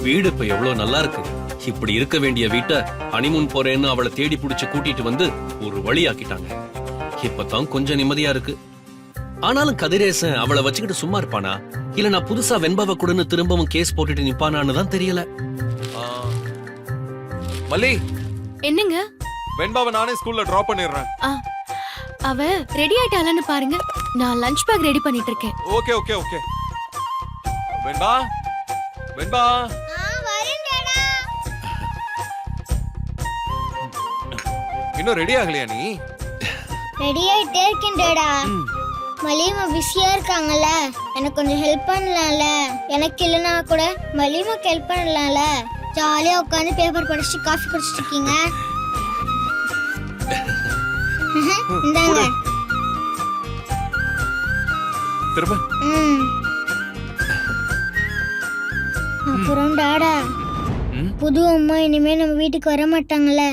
வீடு இப்ப எவ்வளவு நல்லா இருக்கு. இப்படி இருக்க வேண்டிய வீட்டை ஹனிமூன் போறேன்னு அவளை தேடி புடிச்சு கூட்டிட்டு வந்து ஒரு வழியாக்கிட்டாங்க. இப்பதான் கொஞ்சம் நிம்மதியா இருக்கு. ஆனாலும் கதிரேசன் அவளை வச்சுக்கிட்டு சும்மா இருப்பானா, இல்ல நான் புதுசா வெண்பாவை கொடுன்னு திரும்பவும் கேஸ் போட்டுட்டு நிப்பானான்னு தான் தெரியல. மல்லி, என்னங்க? வெண்பாவை நானே ஸ்கூல்ல டிராப் பண்ணிடுறேன். அவ ரெடி ஆயிட்டாளான்னு பாருங்க. நான் லஞ்ச் பேக் ரெடி பண்ணிட்டு இருக்கேன். Okay okay okay. Venba, Venba. இன்னும் ரெடி ஆகலையா நீ? ரெடி ஆயிட்டே இருக்கேன்டா. மலிமா பிஸியா இருக்காங்கல்ல, எனக்கு கொஞ்சம் ஹெல்ப் பண்ணலாம்ல. எனக்கு இல்லைன்னா கூட மலிமாக்கு ஹெல்ப் பண்ணலாம்ல. ஜாலியா உட்காந்து பேப்பர் படிச்சுட்டு காஃபி குடிச்சிட்டு இருக்கீங்க. இந்தாங்க. திரும்ப. அப்புறம் டாடா, புது அம்மா இனிமே நம்ம வீட்டுக்கு வர மாட்டாங்கல்ல.